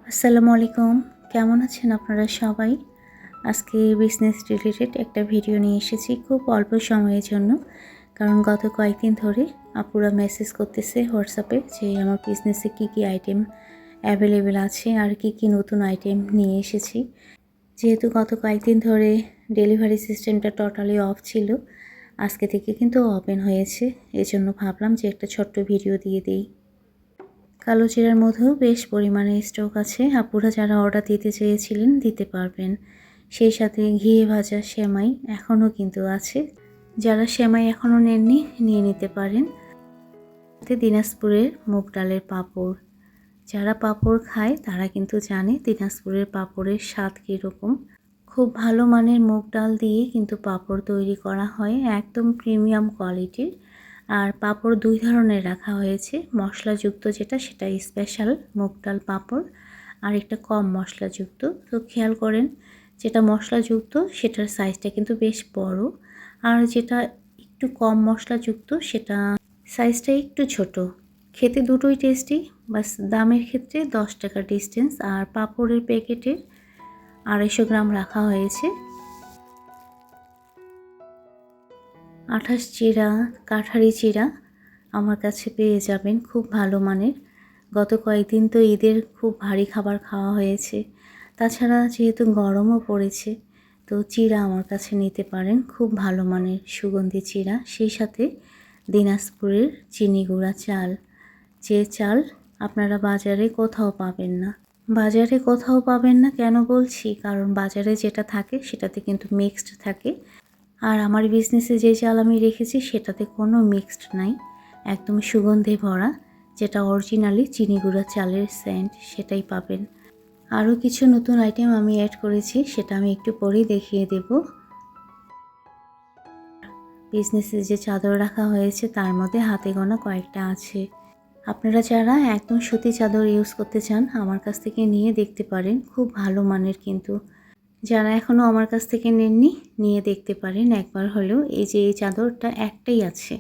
আসসালামু আলাইকুম। কেমন আছেন আপনারা সবাই? আজকে বিজনেস রিলেটেড একটা ভিডিও নিয়ে এসেছি খুব অল্প সময়ের জন্য। কারণ গত কয়েকদিন ধরে আপুরা মেসেজ করতেছে হোয়াটসঅ্যাপে যে আমার বিজনেসে কী আইটেম অ্যাভেলেবেল আছে আর কী নতুন আইটেম নিয়ে এসেছি। যেহেতু গত কয়েকদিন ধরে ডেলিভারি সিস্টেমটা টোটালি অফ ছিল, আজকে থেকে কিন্তু ওপেন হয়েছে। এজন্য ভাবলাম যে একটা ছোট্ট ভিডিও দিয়ে দেই। কালো জিরার মধ্যেও বেশ পরিমাণে স্টক আছে। আপুরা যারা অর্ডার দিতে চেয়েছিলেন দিতে পারবেন। সেই সাথে ঘিয়ে ভাজা সেমাই এখনও কিন্তু আছে। যারা সেমাই এখনও নেননি নিয়ে নিতে পারেন। সাথে দিনাজপুরের মুগ ডালের পাঁপড়। যারা পাঁপড় খায় তারা কিন্তু জানে দিনাজপুরের পাঁপড়ের স্বাদ কীরকম। খুব ভালো মানের মুগ ডাল দিয়ে কিন্তু পাঁপড় তৈরি করা হয়, একদম প্রিমিয়াম কোয়ালিটির। আর পাঁপড় দুই ধরনের রাখা হয়েছে, মশলাযুক্ত যেটা সেটা স্পেশাল মুগ ডাল পাঁপড়, আর একটা কম মশলাযুক্ত। তো খেয়াল করেন যেটা মশলাযুক্ত সেটার সাইজটা কিন্তু বেশ বড়, আর যেটা একটু কম মশলাযুক্ত সেটা সাইজটা একটু ছোট। খেতে দুটোই টেস্টি, বাস দামের ক্ষেত্রে 10 টাকা ডিস্টেন্স। আর পাঁপড়ের প্যাকেটের 250 গ্রাম রাখা হয়েছে। 28 চিরা, কাঠারি চিরা আমার কাছে পেয়ে যাবেন খুব ভালো মানের। গত কয়েকদিন তো ঈদের খুব ভারী খাবার খাওয়া হয়েছে, তাছাড়া যেহেতু গরমও পড়েছে, তো চিরা আমার কাছে নিতে পারেন খুব ভালো মানের সুগন্ধি চিরা। সেই সাথে দিনাজপুরের চিনি গুঁড়া চাল, যে চাল আপনারা বাজারে কোথাও পাবেন না। বাজারে কোথাও পাবেন না কেন বলছি, কারণ বাজারে যেটা থাকে সেটাতে কিন্তু মিক্সড থাকে, আর আমার বিজনেসে যে চাল আমি রেখেছি সেটাতে কোনো মিক্সড নাই, একদম সুগন্ধে ভরা, যেটা অরিজিনালি চিনি গুঁড়া চালের সেন্ট সেটাই পাবেন। আরও কিছু নতুন আইটেম আমি অ্যাড করেছি, সেটা আমি একটু পরেই দেখিয়ে দেব। বিজনেসে যে চাদর রাখা হয়েছে তার মধ্যে হাতে গোনা কয়েকটা আছে। আপনারা যারা একদম সুতি চাদর ইউজ করতে চান আমার কাছ থেকে নিয়ে দেখতে পারেন, খুব ভালো মানের কিন্তু। যারা এখনও আমার কাছ থেকে নেননি নিয়ে দেখতে পারেন একবার হলেও। এই যে এই চাদরটা একটাই আছে।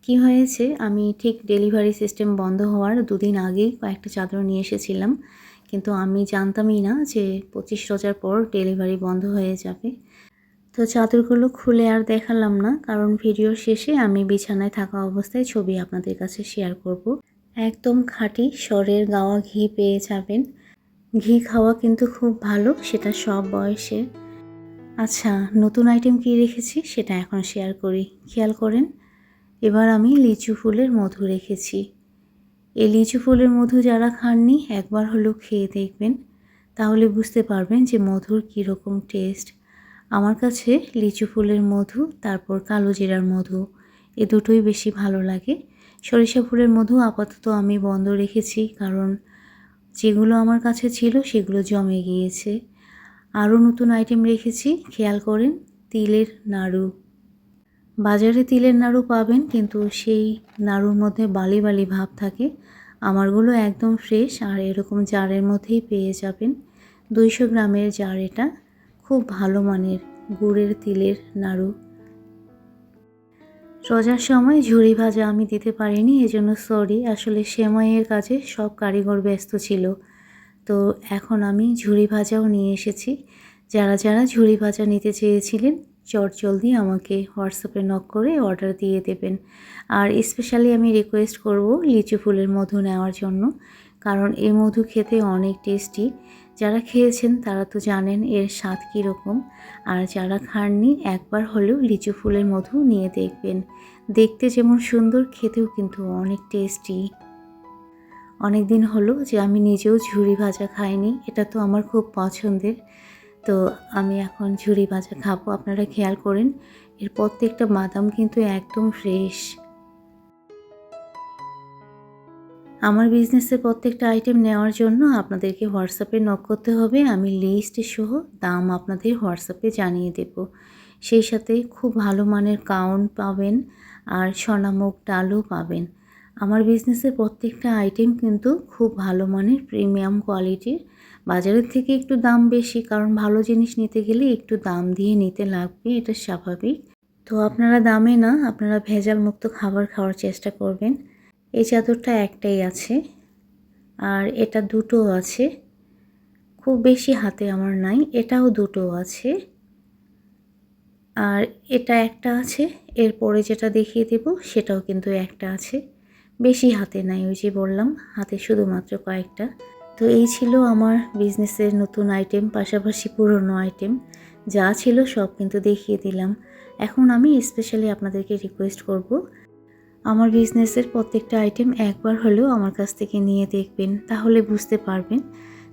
কি হয়েছে, আমি ঠিক ডেলিভারি সিস্টেম বন্ধ হওয়ার দুদিন আগেই কয়েকটা চাদর নিয়ে এসেছিলাম, কিন্তু আমি জানতামই না যে 25 রোজার পর ডেলিভারি বন্ধ হয়ে যাবে। তো চাদরগুলো খুলে আর দেখালাম না, কারণ ভিডিওর শেষে আমি বিছানায় থাকা অবস্থায় ছবি আপনাদের কাছে শেয়ার করব। একদম খাঁটি সরের গাওয়া ঘি পেয়ে যাবেন। ঘি খাওয়া কিন্তু খুব ভালো, সেটা সব বয়সে। আচ্ছা, নতুন আইটেম কী রেখেছি সেটা এখন শেয়ার করি। খেয়াল করেন, এবার আমি লিচু ফুলের মধু রেখেছি। এই লিচু ফুলের মধু যারা খাননি একবার হলেও খেয়ে দেখবেন, তাহলে বুঝতে পারবেন যে মধুর কীরকম টেস্ট। আমার কাছে লিচু ফুলের মধু তারপর কালো জিরার মধু এ দুটোই বেশি ভালো লাগে। সরিষা ফুলের মধু আপাতত আমি বন্ধ রেখেছি, কারণ যেগুলো আমার কাছে ছিল সেগুলো জমে গিয়েছে। আরও নতুন আইটেম রেখেছি, খেয়াল করেন, তিলের নাড়ু। বাজারে তিলের নাড়ু পাবেন, কিন্তু সেই নাড়ুর মধ্যে বালি বালি ভাব থাকে। আমারগুলো একদম ফ্রেশ, আর এরকম জারের মধ্যেই পেয়ে যাবেন। 200 গ্রামের জার এটা, খুব ভালো মানের গুড়ের তিলের নাড়ু। রোজার সময় ঝুরি ভাজা আমি দিতে পারিনি, এজন্য সরি। আসলে সেমাইয়ের কাজে সব কারিগর ব্যস্ত ছিল। তো এখন আমি ঝুরি ভাজাও নিয়ে এসেছি। যারা যারা ঝুরি ভাজা নিতে চেয়েছিলেন চটজলদি আমাকে হোয়াটসঅ্যাপে নক করে অর্ডার দিয়ে দেবেন। আর স্পেশালি আমি রিকোয়েস্ট করব লিচু ফুলের মধু নেওয়ার জন্য, কারণ এই মধু খেতে অনেক টেস্টি। যারা খেয়েছেন তারা তো জানেন এর স্বাদ কীরকম, আর যারা খাননি একবার হলেও লিচু ফুলের মধু নিয়ে দেখবেন। দেখতে যেমন সুন্দর, খেতেও কিন্তু অনেক টেস্টি। অনেক দিন হলো যে আমি নিজেও ঝুরি ভাজা খাইনি, এটা তো আমার খুব পছন্দের। তো আমি এখন ঝুরি ভাজা খাবো। আপনারা খেয়াল করেন এর প্রত্যেকটা বাদাম কিন্তু একদম ফ্রেশ। আমার বিজনেসের প্রত্যেকটা আইটেম নেওয়ার জন্য আপনাদেরকে হোয়াটসঅ্যাপে নক করতে হবে। আমি লিস্ট সহ দাম আপনাদের হোয়াটসঅ্যাপে জানিয়ে দেব। সেই সাথে খুব ভালো মানের কাউন্ট পাবেন, আর সোনামুগ ডালও পাবেন। আমার বিজনেসের প্রত্যেকটা আইটেম কিন্তু খুব ভালো মানের প্রিমিয়াম কোয়ালিটির। বাজারের থেকে একটু দাম বেশি, কারণ ভালো জিনিস নিতে গেলে একটু দাম দিয়ে নিতে লাগবে, এটা স্বাভাবিক। তো আপনারা দামে না, আপনারা ভেজাল মুক্ত খাবার খাওয়ার চেষ্টা করবেন। এই চাদরটা একটাই আছে, আর এটা দুটো আছে। খুব বেশি হাতে আমার নাই, এটাও দুটো আছে আর এটা একটা আছে। এরপরে যেটা দেখিয়ে দেব সেটাও কিন্তু একটা আছে। বেশি হাতে নাই, ওই যে বললাম হাতে শুধুমাত্র কয়েকটা। তো এই ছিল আমার বিজনেসের নতুন আইটেম, পাশাপাশি পুরনো আইটেম যা ছিল সব কিন্তু দেখিয়ে দিলাম। এখন আমি স্পেশালি আপনাদেরকে রিকোয়েস্ট করব, আমার বিজনেসের প্রত্যেকটা আইটেম একবার হলেও আমার কাছ থেকে নিয়ে দেখবেন, তাহলে বুঝতে পারবেন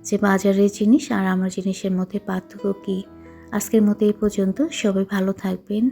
যে বাজারের জিনিস আর আমার জিনিসের মধ্যে পার্থক্য কী। আজকের মতো এই পর্যন্ত, সবাই ভালো থাকবেন।